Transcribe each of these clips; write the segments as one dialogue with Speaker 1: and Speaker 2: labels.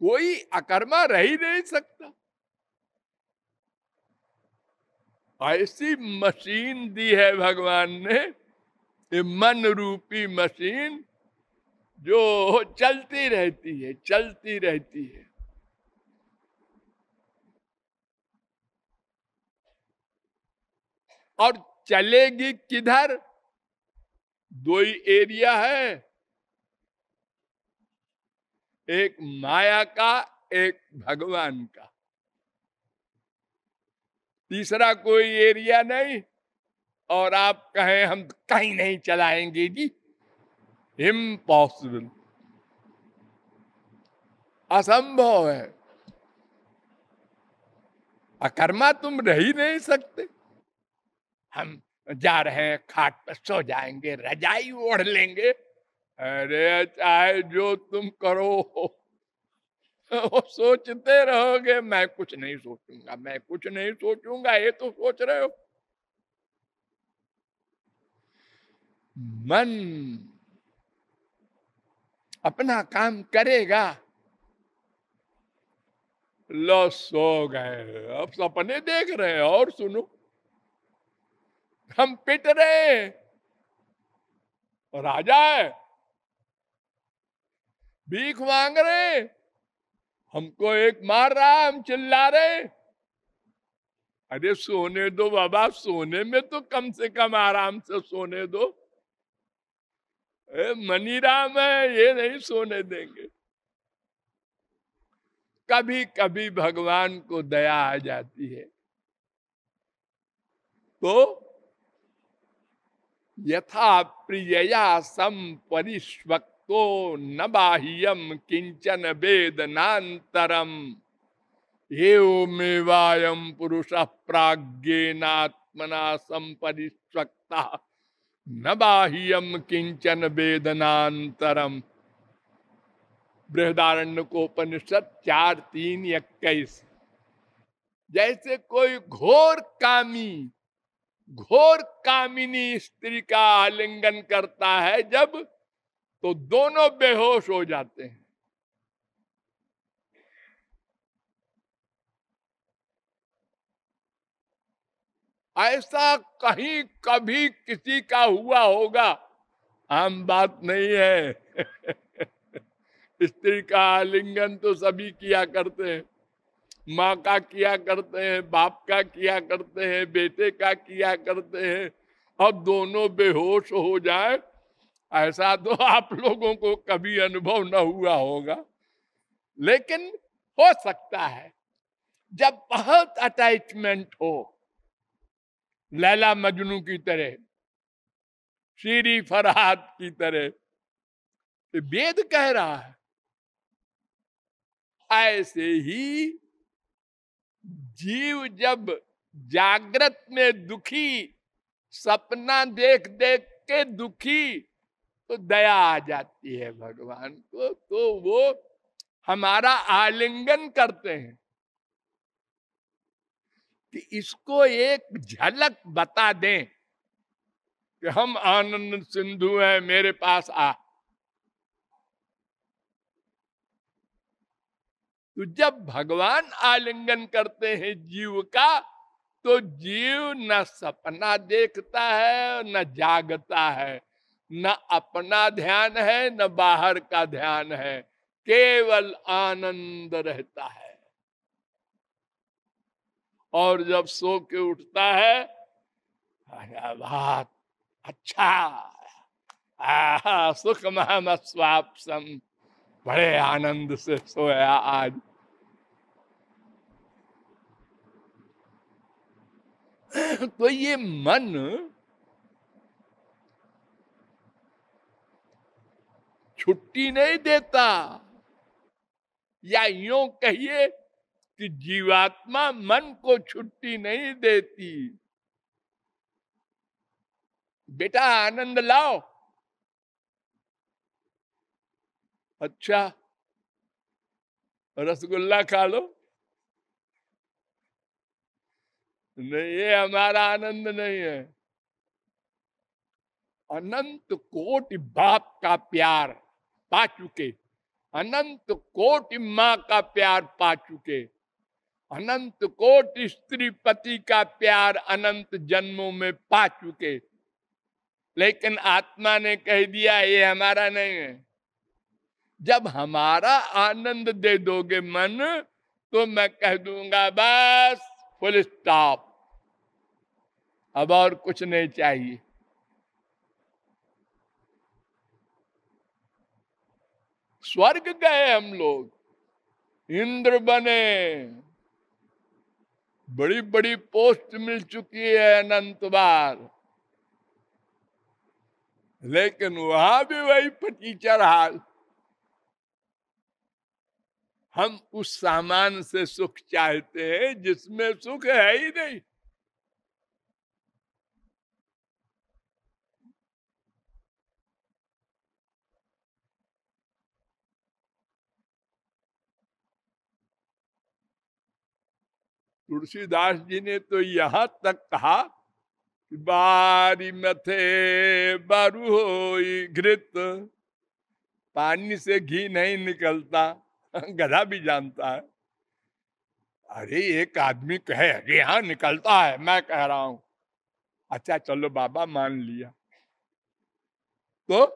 Speaker 1: कोई अकर्मा रह ही नहीं सकता। ऐसी मशीन दी है भगवान ने, ये मन रूपी मशीन, जो चलती रहती है, चलती रहती है। और चलेगी किधर? दो ही एरिया है, एक माया का, एक भगवान का। तीसरा कोई एरिया नहीं। और आप कहें हम कहीं नहीं चलाएंगे जी, इम्पॉसिबल, असंभव है। अकर्मा तुम रह ही नहीं सकते। हम जा रहे हैं, खाट पर सो जाएंगे, रजाई ओढ़ लेंगे, अरे चाहे जो तुम करो वो सोचते रहोगे। मैं कुछ नहीं सोचूंगा, मैं कुछ नहीं सोचूंगा, ये तो सोच रहे हो। मन अपना काम करेगा। लो सो गए, अब सपने देख रहे हैं। और सुनो, हम पिट रहे हैं, राजा है, भीख मांग रहे हैं, हमको एक मार रहा है, हम चिल्ला रहे हैं। अरे सोने दो बाबा, सोने में तो कम से कम आराम से सोने दो। मनी राम है, ये नहीं सोने देंगे। कभी कभी भगवान को दया आ जाती है तो यथा प्रियया संपरिष्वक्तो न बाह्यम किंचन वेदनांतरम एवमेवायं पुरुषः प्राज्ञेनात्मना संपरिष्वक्ता न बाह्यम किंचन वेदनांतरम। बृहदारण्यकोपनिषद 4:3-21। जैसे कोई घोर कामी, घोर कामिनी स्त्री का आलिंगन करता है जब, तो दोनों बेहोश हो जाते हैं। ऐसा कहीं कभी किसी का हुआ होगा, आम बात नहीं है। स्त्री का आलिंगन तो सभी किया करते हैं, माँ का किया करते हैं, बाप का किया करते हैं, बेटे का किया करते हैं। अब दोनों बेहोश हो जाए, ऐसा तो आप लोगों को कभी अनुभव न हुआ होगा, लेकिन हो सकता है जब बहुत अटैचमेंट हो, लैला मजनू की तरह, शीरी फरहाद की तरह। तो वेद कह रहा है ऐसे ही जीव जब जागृत में दुखी, सपना देख देख के दुखी, तो दया आ जाती है भगवान को, तो वो हमारा आलिंगन करते हैं कि इसको एक झलक बता दें कि हम आनंद सिंधु हैं, मेरे पास आ। तो जब भगवान आलिंगन करते हैं जीव का, तो जीव न सपना देखता है, न जागता है, न अपना ध्यान है, न बाहर का ध्यान है, केवल आनंद रहता है। और जब सो के उठता है, बात अच्छा, सुख महम स्वापसम, बड़े आनंद से सोया आज। तो ये मन छुट्टी नहीं देता, या यूं कहिए कि जीवात्मा मन को छुट्टी नहीं देती। बेटा आनंद लाओ, अच्छा रसगुल्ला खा लो, नहीं ये हमारा आनंद नहीं है। अनंत कोटि बाप का प्यार पा चुके, अनंत कोटि माँ का प्यार पा चुके, अनंत कोटि स्त्री पति का प्यार अनंत जन्मों में पा चुके, लेकिन आत्मा ने कह दिया ये हमारा नहीं है। जब हमारा आनंद दे दोगे मन, तो मैं कह दूंगा बस फुल स्टॉप, अब और कुछ नहीं चाहिए। स्वर्ग गए हम लोग, इंद्र बने, बड़ी बड़ी पोस्ट मिल चुकी है अनंत बार, लेकिन वहां भी वही फटीचर हाल। हम उस सामान से सुख चाहते हैं जिसमें सुख है ही नहीं। तुलसीदास जी ने तो यहां तक कहा कि बारी मथे बारू होई घृत, पानी से घी नहीं निकलता, गधा भी जानता है। अरे एक आदमी कहे अरे हाँ निकलता है, मैं कह रहा हूं अच्छा चलो बाबा मान लिया, तो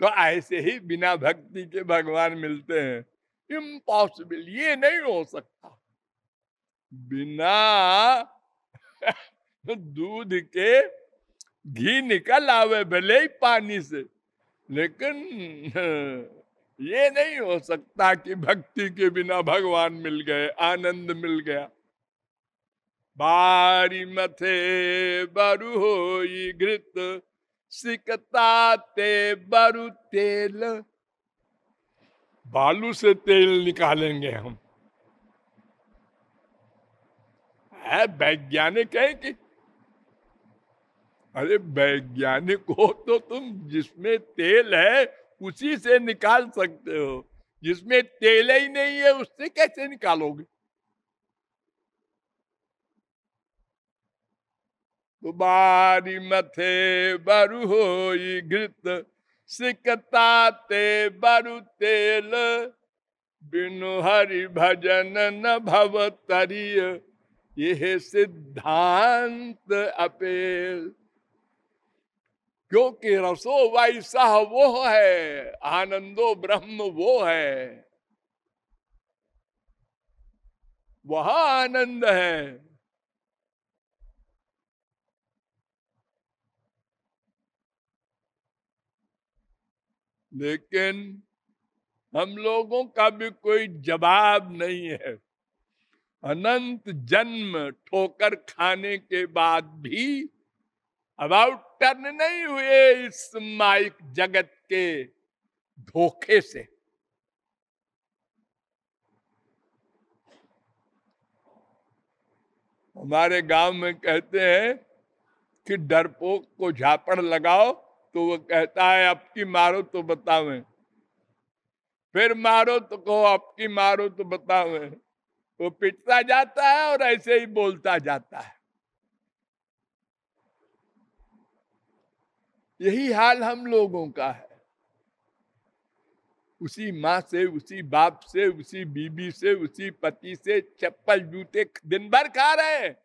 Speaker 1: ऐसे ही बिना भक्ति के भगवान मिलते हैं? इम्पॉसिबल, ये नहीं हो सकता। बिना दूध के घी निकल आवे भले ही पानी से, लेकिन ये नहीं हो सकता कि भक्ति के बिना भगवान मिल गए, आनंद मिल गया। बारी मथे बरु होई घृत, सिकता ते बरु तेल। बालू से तेल निकालेंगे हम, है वैज्ञानिक है कि? अरे वैज्ञानिक हो तो तुम जिसमें तेल है उसी से निकाल सकते हो, जिसमें तेल ही नहीं है उससे कैसे निकालोगे? तो बारी मथे बरु होई घृत, सिकता ते बरु तेल, बिनु हरि भजन न भव तरिय, यह सिद्धांत अपेल। क्योंकि रसो वैसा वो है, आनंदो ब्रह्म वो है, वह आनंद है। लेकिन हम लोगों का भी कोई जवाब नहीं है। अनंत जन्म ठोकर खाने के बाद भी अबाउट टर्न नहीं हुए इस माइक जगत के धोखे से। हमारे गांव में कहते हैं कि डरपोक को झापड़ लगाओ तो वो कहता है अब की मारो तो बतावे, फिर मारो तो कहो अब की मारो तो बतावे। वो पिटता जाता है और ऐसे ही बोलता जाता है। यही हाल हम लोगों का है। उसी माँ से, उसी बाप से, उसी बीबी से, उसी पति से चप्पल जूते दिन भर खा रहे हैं,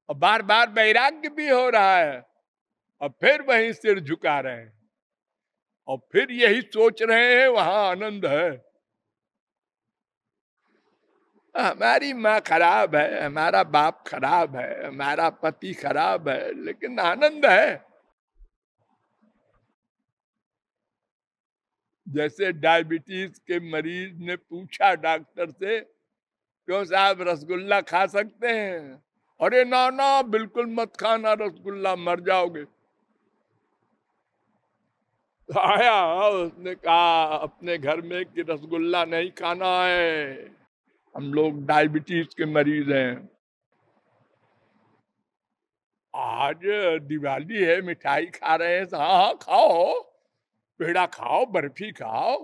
Speaker 1: और बार बार वैराग्य भी हो रहा है, और फिर वहीं सिर झुका रहे हैं, और फिर यही सोच रहे हैं वहां आनंद है। हमारी माँ खराब है, हमारा बाप खराब है, हमारा पति खराब है, लेकिन आनंद है। जैसे डायबिटीज के मरीज ने पूछा डॉक्टर से, क्यों साहब रसगुल्ला खा सकते हैं? अरे ना ना बिल्कुल मत खाना रसगुल्ला, मर जाओगे। आया उसने कहा अपने घर में कि रसगुल्ला नहीं खाना है, हम लोग डायबिटीज के मरीज हैं। आज दिवाली है, मिठाई खा रहे हैं, हाँ हाँ खाओ, पेड़ा खाओ, बर्फी खाओ,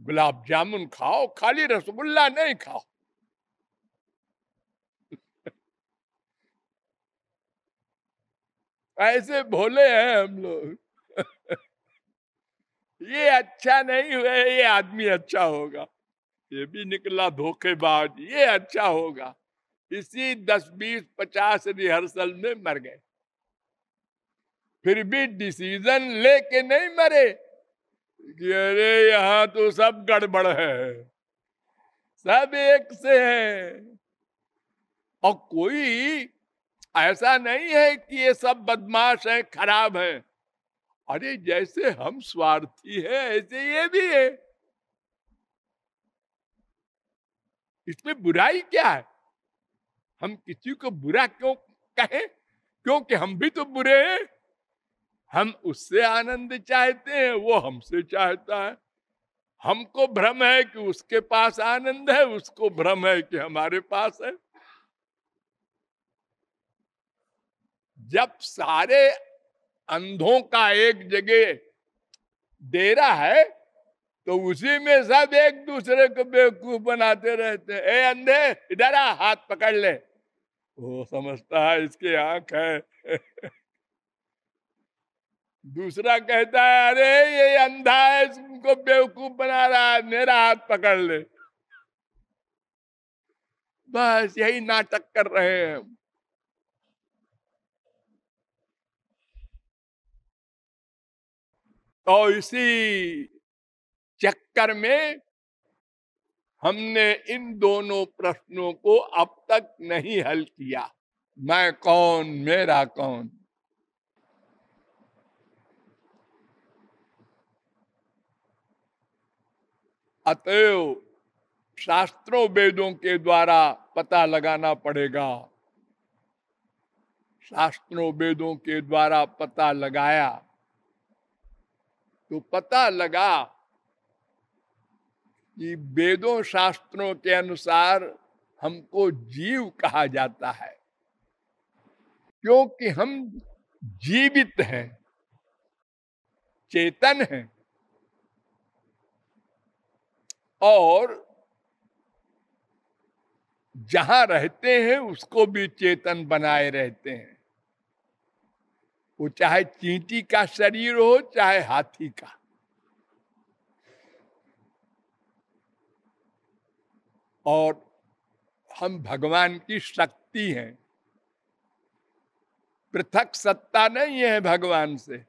Speaker 1: गुलाब जामुन खाओ, खाली रसगुल्ला नहीं खाओ। ऐसे भोले हैं हम लोग। ये अच्छा नहीं हुआ, ये आदमी अच्छा होगा, ये भी निकला धोखेबाज, ये अच्छा होगा। इसी 10, 20, 50 रिहर्सल में मर गए। फिर भी डिसीजन लेके नहीं मरे कि अरे यहाँ तो सब गड़बड़ है, सब एक से है। और कोई ऐसा नहीं है कि ये सब बदमाश है, खराब है। अरे जैसे हम स्वार्थी है ऐसे ये भी है। इसमें बुराई क्या है? हम किसी को बुरा क्यों कहें? क्योंकि हम भी तो बुरे हैं। हम उससे आनंद चाहते हैं, वो हमसे चाहता है। हमको भ्रम है कि उसके पास आनंद है, उसको भ्रम है कि हमारे पास है। जब सारे अंधों का एक जगह डेरा है तो उसी में सब एक दूसरे को बेवकूफ बनाते रहते हैं। ए अंधे, इधर आ, हाथ पकड़ ले। वो समझता है इसकी आंख है। दूसरा कहता है अरे ये अंधा है, इसको बेवकूफ बना रहा है, मेरा हाथ पकड़ ले। बस यही नाटक कर रहे हैं। तो इसी चक्कर में हमने इन दोनों प्रश्नों को अब तक नहीं हल किया। मैं कौन, मेरा कौन। अतएव शास्त्रों वेदों के द्वारा पता लगाना पड़ेगा। शास्त्रों वेदों के द्वारा पता लगाया तो पता लगा कि वेदों शास्त्रों के अनुसार हमको जीव कहा जाता है, क्योंकि हम जीवित हैं, चेतन हैं और जहां रहते हैं उसको भी चेतन बनाए रहते हैं। वो चाहे चींटी का शरीर हो चाहे हाथी का। और हम भगवान की शक्ति हैं, पृथक सत्ता नहीं है भगवान से।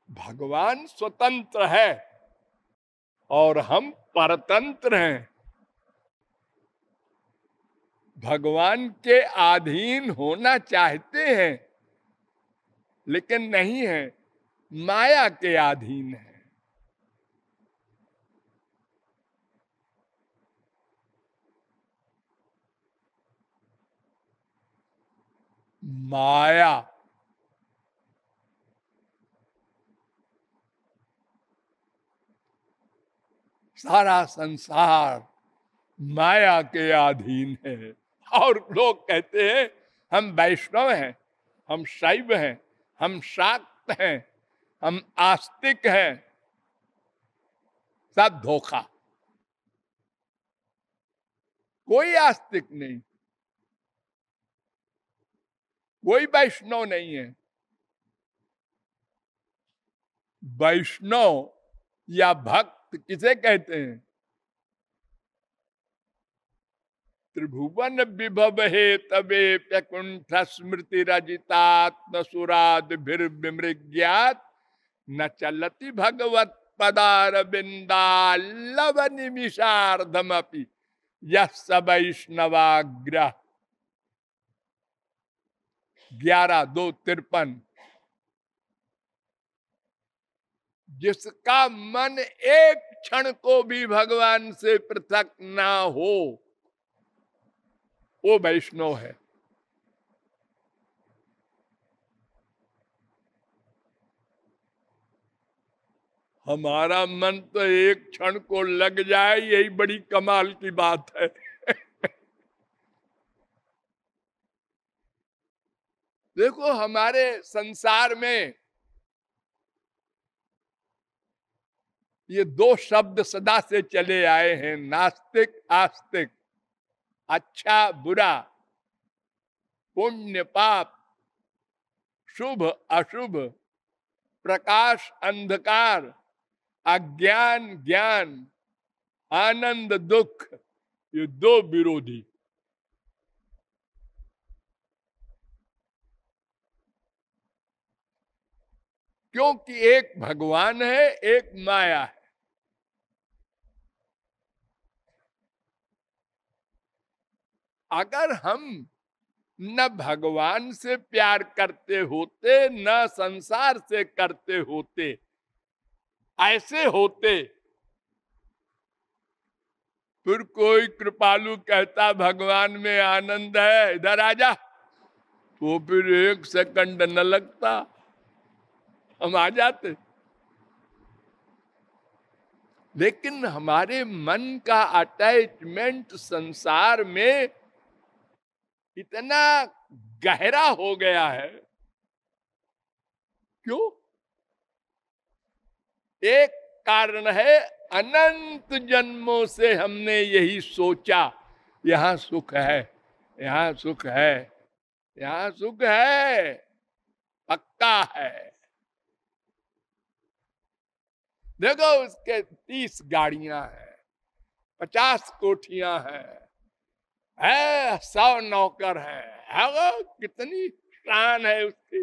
Speaker 1: भगवान स्वतंत्र है और हम परतंत्र हैं। भगवान के अधीन होना चाहते हैं लेकिन नहीं है, माया के अधीन है। माया सारा संसार माया के अधीन है। और लोग कहते हैं हम वैष्णव हैं, हम शैव हैं, हम शाक्त हैं, हम आस्तिक हैं। सब धोखा। कोई आस्तिक नहीं, कोई वैष्णव नहीं है। वैष्णव या भक्त किसे कहते हैं? त्रिभुवन विभव हे तबे प्यकुंठ स्मृति रजितात्म सुराद विमृग्यात न चलति भगवत पदार बिंदालव निमिषार्धमपि यस वैष्णवाग्रह। 11-2-53। जिसका मन एक क्षण को भी भगवान से पृथक ना हो वो वैष्णव है। हमारा मन तो एक क्षण को लग जाए, यही बड़ी कमाल की बात है। देखो हमारे संसार में ये दो शब्द सदा से चले आए हैं, नास्तिक आस्तिक, अच्छा बुरा, पुण्य पाप। शुभ अशुभ, प्रकाश अंधकार, अज्ञान ज्ञान, आनंद दुख, ये दो विरोधी। क्योंकि एक भगवान है, एक माया है। अगर हम न भगवान से प्यार करते होते, न संसार से करते होते, ऐसे होते, फिर कोई कृपालु कहता भगवान में आनंद है, इधर आजा, तो फिर एक सेकंड न लगता, हम आ जाते। लेकिन हमारे मन का अटैचमेंट संसार में इतना गहरा हो गया है। क्यों? एक कारण है, अनंत जन्मों से हमने यही सोचा, यहां सुख है, यहां सुख है, यहां सुख है, पक्का है। देखो उसके 30 गाड़ियां हैं, 50 कोठियां है 100 नौकर है वो कितनी शान है उसकी।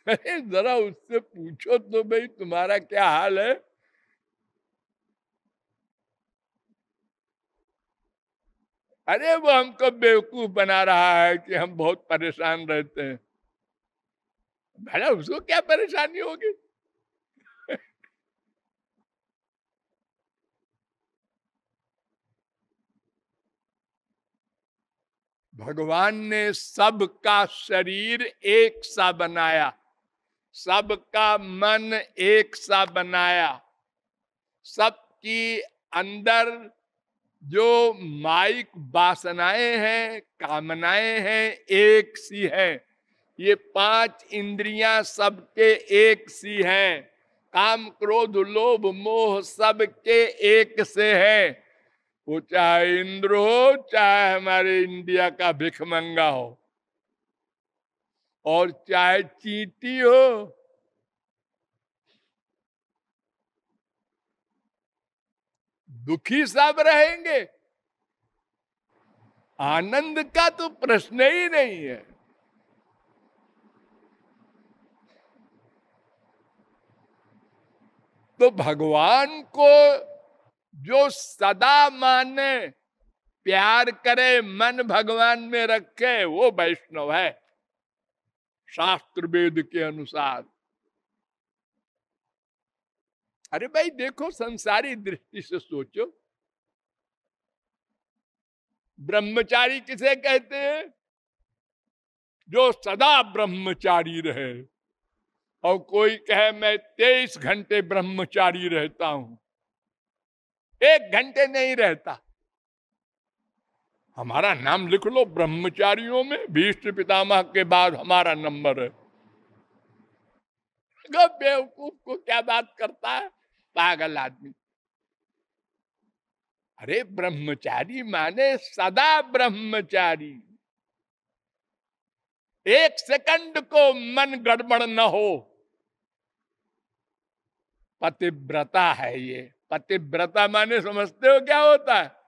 Speaker 1: अरे जरा उससे पूछो तो भाई तुम्हारा क्या हाल है। अरे वो हमको बेवकूफ बना रहा है कि हम बहुत परेशान रहते हैं। भला उसको क्या परेशानी होगी। भगवान ने सबका शरीर एक सा बनाया, सबका मन एक सा बनाया, सबकी अंदर जो माइक वासनाएं हैं, कामनाएं हैं, एक सी है। ये 5 इंद्रियां सबके एक सी हैं। काम क्रोध लोभ मोह सबके एक से है। वो चाहे इंद्र हो, चाहे हमारे इंडिया का भिखमंगा हो, और चाहे चींटी हो, दुखी सब रहेंगे। आनंद का तो प्रश्न ही नहीं है। तो भगवान को जो सदा माने, प्यार करे, मन भगवान में रखे, वो वैष्णव है शास्त्र वेद के अनुसार। अरे भाई देखो, संसारी दृष्टि से सोचो, ब्रह्मचारी किसे कहते हैं? जो सदा ब्रह्मचारी रहे। और कोई कहे मैं 23 घंटे ब्रह्मचारी रहता हूं, 1 घंटे नहीं रहता। हमारा नाम लिख लो ब्रह्मचारियों में, भीष्म पितामह के बाद हमारा नंबर है। बेवकूफ को क्या बात करता है, पागल आदमी। अरे ब्रह्मचारी माने सदा ब्रह्मचारी, 1 सेकंड को मन गड़बड़ न हो। पतिव्रता है ये। पतिव्रता माने समझते हो क्या होता है?